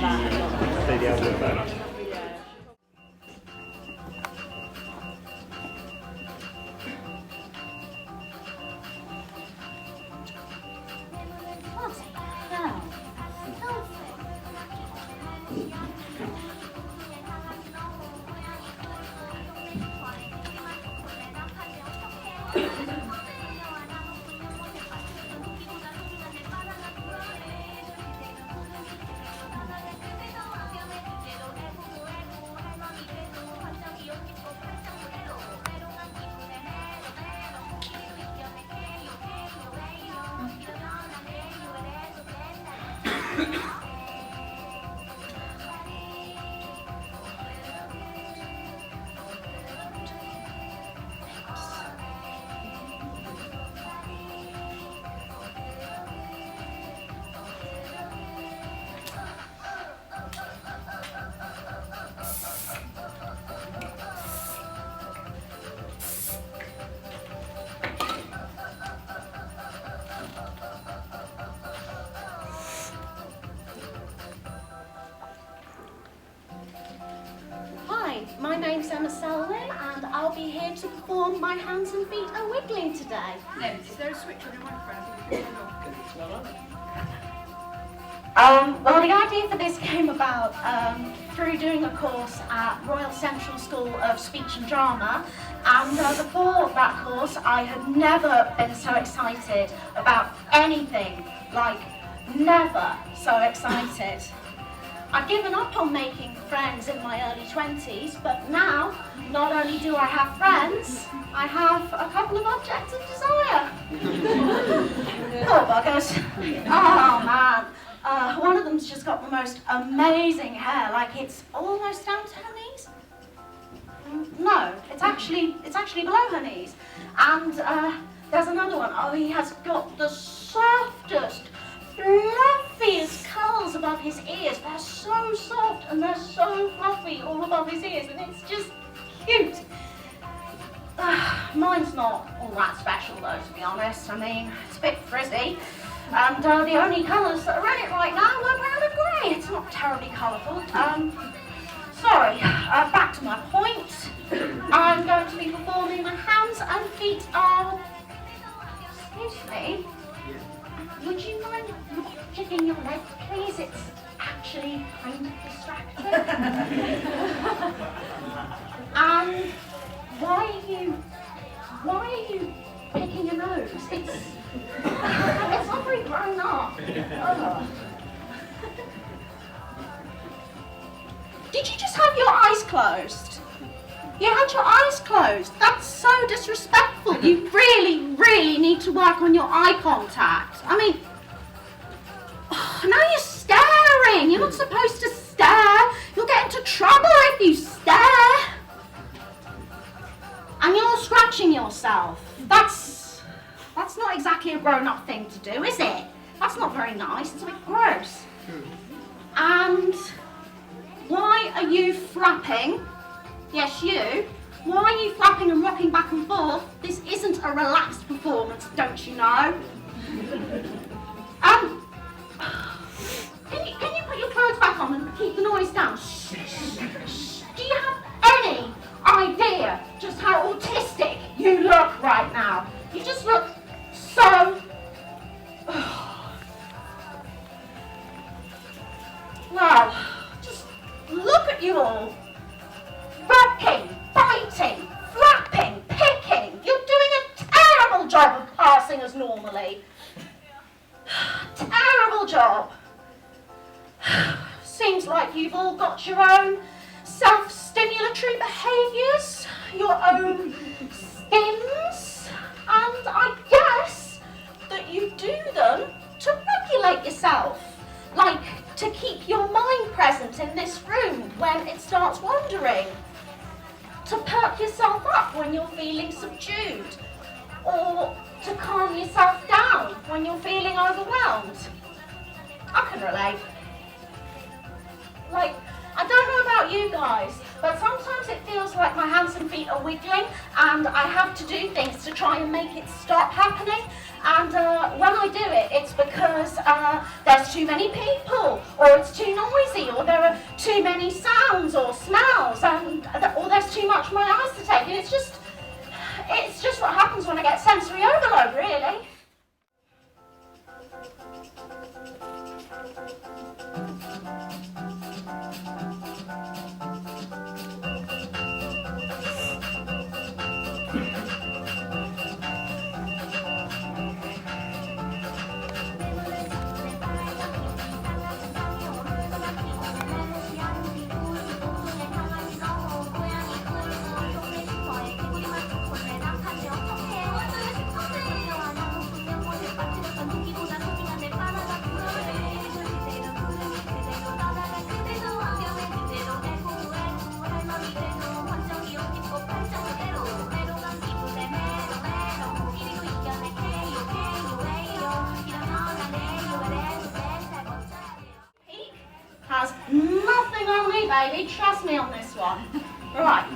Say the elbow better. My name's Selwyn, and I'll be here to perform My Hands and Feet Are Wiggling today. Is there a switch on your microphone? Well, the idea for this came about through doing a course at Royal Central School of Speech and Drama, and before that course I had never been so excited about anything, like never so excited. I'd given up on making friends in my early 20s, but now, not only do I have friends, I have a couple of objects of desire. Poor buggers. Oh man. One of them's just got the most amazing hair, like it's almost down to her knees. No, it's actually below her knees. And there's another one. Oh, he has got the softest, fluffiest curls above his ears. They're so soft and they're so fluffy all above his ears, and it's just cute. Mine's not all that special though, to be honest. I mean, it's a bit frizzy, and the only colours that are in it right now are brown and grey. It's not terribly colourful. Sorry, back to my point. I'm going to be performing My Hands and Feet Are... Excuse me? Would you mind not jigging your leg, please? It's actually kind of distracting. And why are you picking your nose? It's not very grown up. Oh. Did you just have your eyes closed? You had your eyes closed. That's so disrespectful. You really, really need to work on your eye contact. I mean, now you're staring. You're not supposed to stare. You'll get into trouble if you stare. And you're scratching yourself. That's not exactly a grown-up thing to do, is it? That's not very nice. It's a bit gross. And why are you flapping? Yes, you. Why are you flapping and rocking back and forth? This isn't a relaxed performance, don't you know? Can you put your clothes back on and keep the noise down? Shh, shh, shh. Do you have any idea just how autistic you look right now? You just look so... Well, just look at you all. Rocking, biting, flapping, picking. You're doing a terrible job of passing as normally. Terrible job. Seems like you've all got your own self-stimulatory behaviours, your own spins, and I guess that you do them to regulate yourself, like to keep your mind present in this room when it starts wandering, to perk yourself up when you're feeling subdued, or to calm yourself down when you're feeling overwhelmed. I can relate. Like, I don't know about you guys, but sometimes it feels like my hands and feet are wiggling and I have to do things to try and make it stop happening. And when I do it, it's because there's too many people, or it's too noisy, or there are too many sounds or smells, or there's too much my eyes to take. And it's just what happens when I get sensory overload, really. Has nothing on me, baby. Trust me on this one. Right.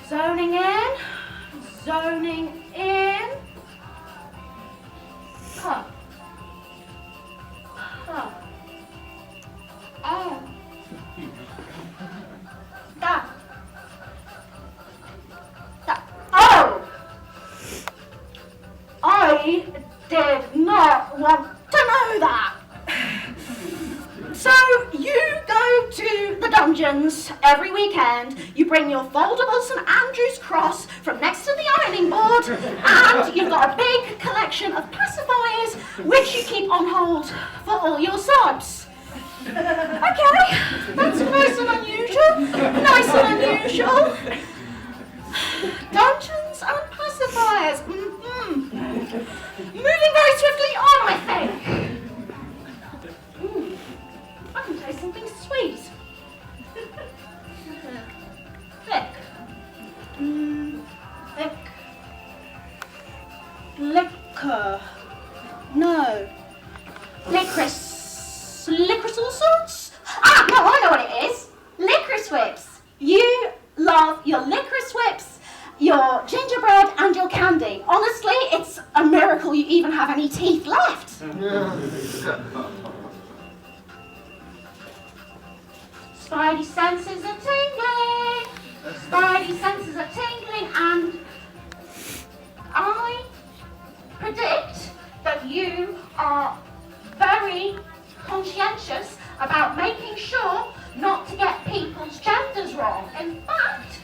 Zoning in. Zoning in. Huh. Huh. Oh. That. Oh! I did not want to know that. So you go to the dungeons every weekend, you bring your foldable St Andrew's cross from next to the ironing board, and you've got a big collection of pacifiers which you keep on hold for all your subs. Okay, that's nice and unusual. Nice and unusual. Dungeons and pacifiers. Moving very swiftly on, I think. I can taste something sweet. Thick. Thick. Liquor. No. Licorice. Licorice all sorts? Ah, no, I know what it is. Licorice whips. You love your licorice whips, your gingerbread and your candy. Honestly, it's a miracle you even have any teeth left. Spidey senses are tingling. Spidey senses are tingling, and I predict that you are very conscientious about making sure not to get people's genders wrong. In fact,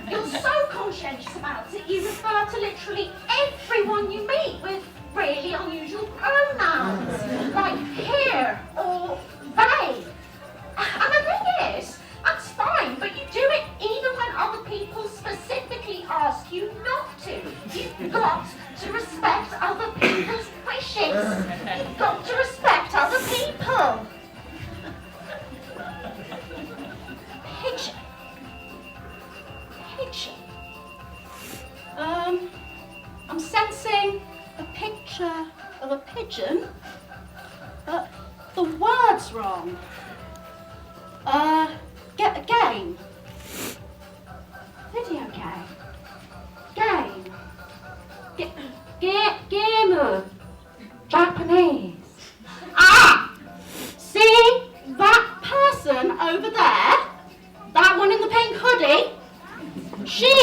you're so conscientious about it, you refer to literally everyone you meet with really unusual pronouns, like here or they. And the thing is, that's fine, but you do it even when other people specifically ask you not to. You've got to respect other people's wishes. You've got to respect other people. Pigeon. Pigeon. I'm sensing a picture of a pigeon, but the word's wrong. Get a game. Video game. Game. Japanese. Ah! See that person over there? That one in the pink hoodie? She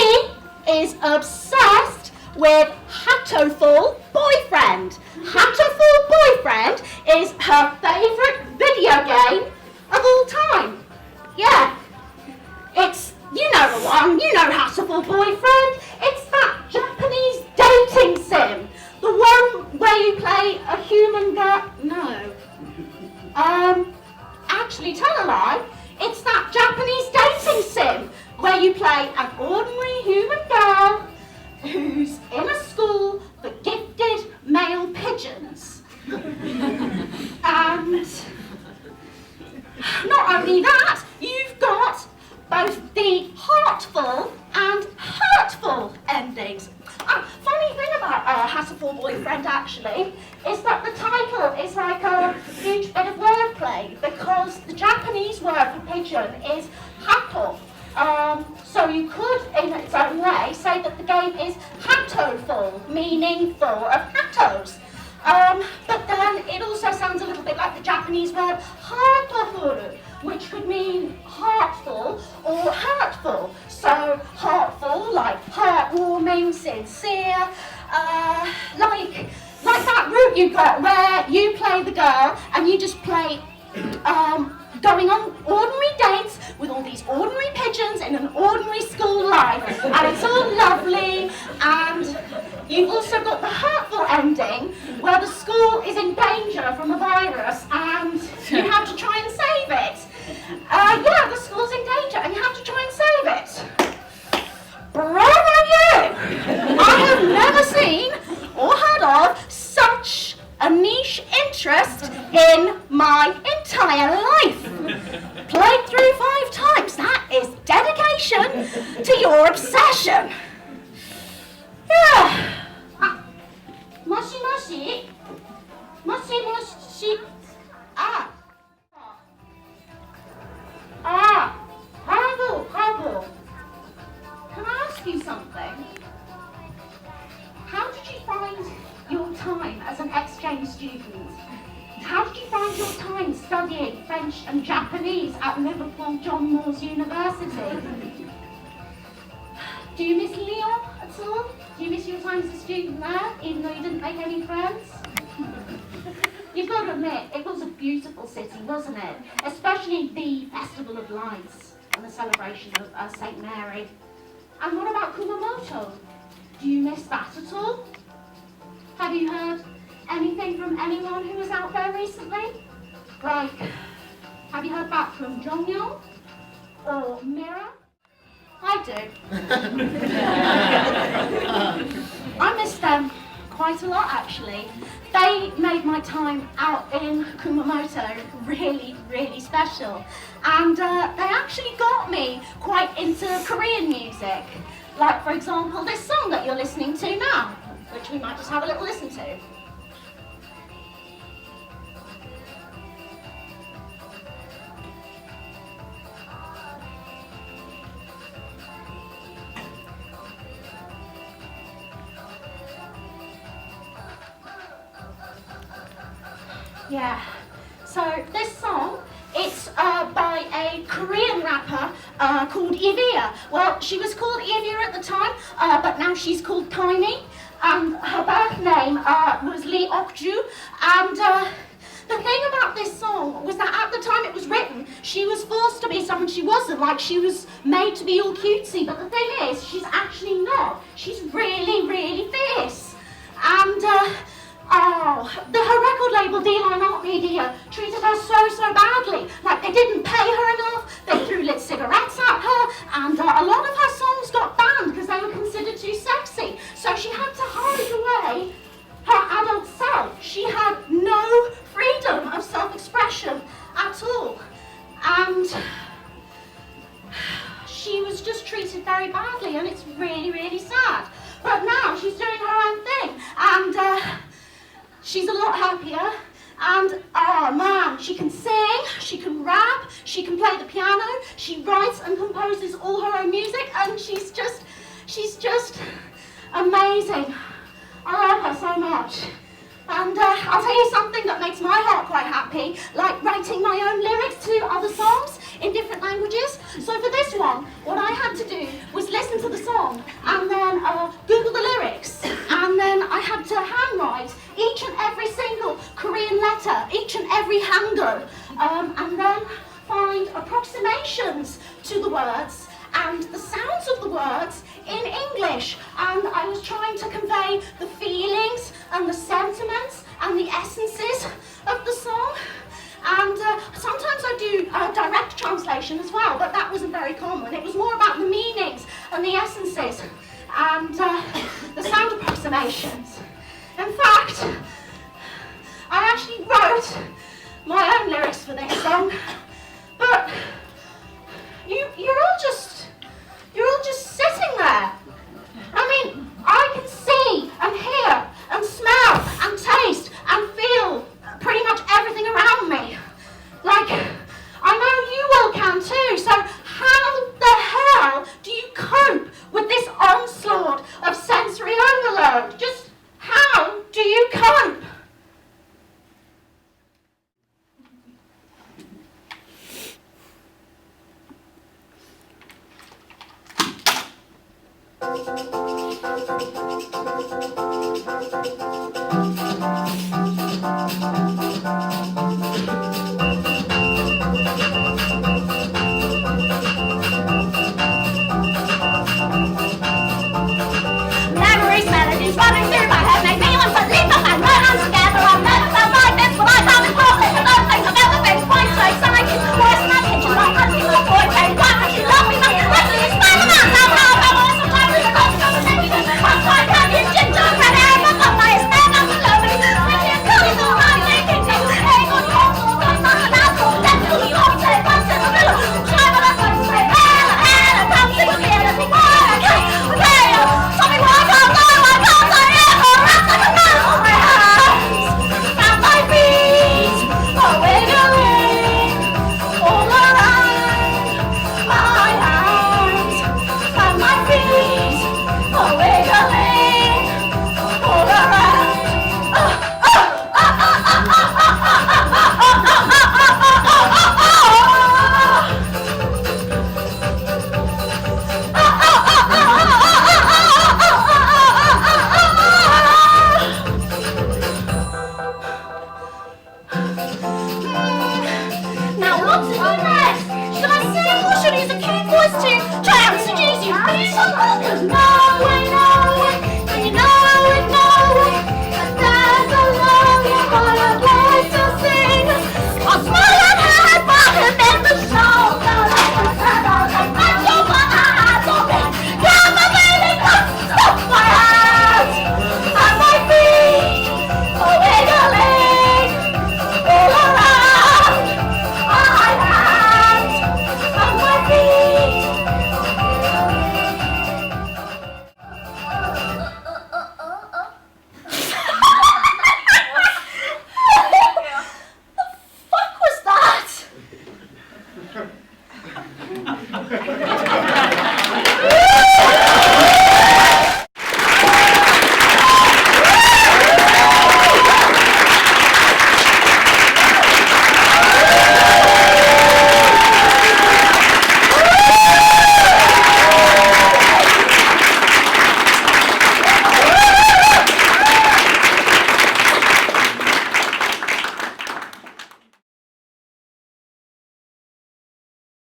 is obsessed with Hatoful Boyfriend. Hatoful Boyfriend is her favourite video game of all time. Yeah. It's, you know the one, you know Hatoful Boyfriend. It's that Japanese dating sim. The one where you play a human girl. No. Actually, tell a lie. It's that Japanese dating sim where you play an ordinary human girl who's in a school for gifted male pigeons. And not only that, you've got both the heartful and hurtful endings. Funny thing about Hatoful Boyfriend actually is that the title is like a huge bit of wordplay, because the Japanese word for pigeon is hato, So you could, in its own way, say that the game is hatto-full, meaning full of hattos. But then it also sounds a little bit like the Japanese word hatofuru, which could mean heartful or hurtful. So heartful, like heartwarming, sincere, like that route you got where you play the girl and you just play going on ordinary dates with all these ordinary pigeons in an ordinary school life, and it's all lovely. And you've also got the hurtful ending where the school is in danger from a virus and you have to try and save it. Yeah, the school's in danger and you have to try and save it. Bravo you! I have never seen or heard of such a niche interest in my entire life. Played through 5 times. That is dedication to your obsession. Yeah. Moshi moshi. Moshi moshi. Bravo. Can I ask you something? How did you find your time as an exchange student? How did you find your time studying French and Japanese at Liverpool John Moores University? Do you miss Lyon at all? Do you miss your time as a student there, even though you didn't make any friends? You've got to admit, it was a beautiful city, wasn't it? Especially the Festival of Lights and the celebration of St. Mary. And what about Kumamoto? Do you miss that at all? Have you heard anything from anyone who was out there recently? Like, have you heard back from Jonghyun or Mira? I do. I miss them quite a lot, actually. They made my time out in Kumamoto really, really special. And they actually got me quite into Korean music. Like, for example, this song that you're listening to now, which we might just have a little listen to. Yeah, so this song, it's by a Korean rapper called Evia. Well, she was called Evia at the time, but now she's called Tiny. And her birth name was Lee Ok-ju. And the thing about this song was that at the time it was written, she was forced to be someone she wasn't. Like, she was made to be all cutesy. But the thing is, she's actually not. She's really, really fierce. And her record label, D-Line Art Media, treated her so badly. Like, they didn't pay her enough, they threw lit cigarettes at her, and a lot of her songs got banned because they were considered too sexy. So she had to hide away her adult self. She had no freedom of self-expression at all. And she was just treated very badly, and it's really, really sad. But now she's doing her own thing, and she's a lot happier, and oh man, she can sing, she can rap, she can play the piano, she writes and composes all her own music, and she's just amazing. I love her so much. And I'll tell you something that makes my heart quite happy, like writing my own lyrics to other songs in different languages. So for this one, what I had to do was listen to the song and then Google the lyrics. And then I had to handwrite each and every single Korean letter, each and every hangul, and then find approximations to the words and the sounds of the words in English. And I was trying to convey the feelings and the sentiments and the essences of the song. And sometimes I do direct translation as well, but that wasn't very common. It was more about the meanings and the essences and the sound approximations. In fact, I actually wrote my own lyrics for this song.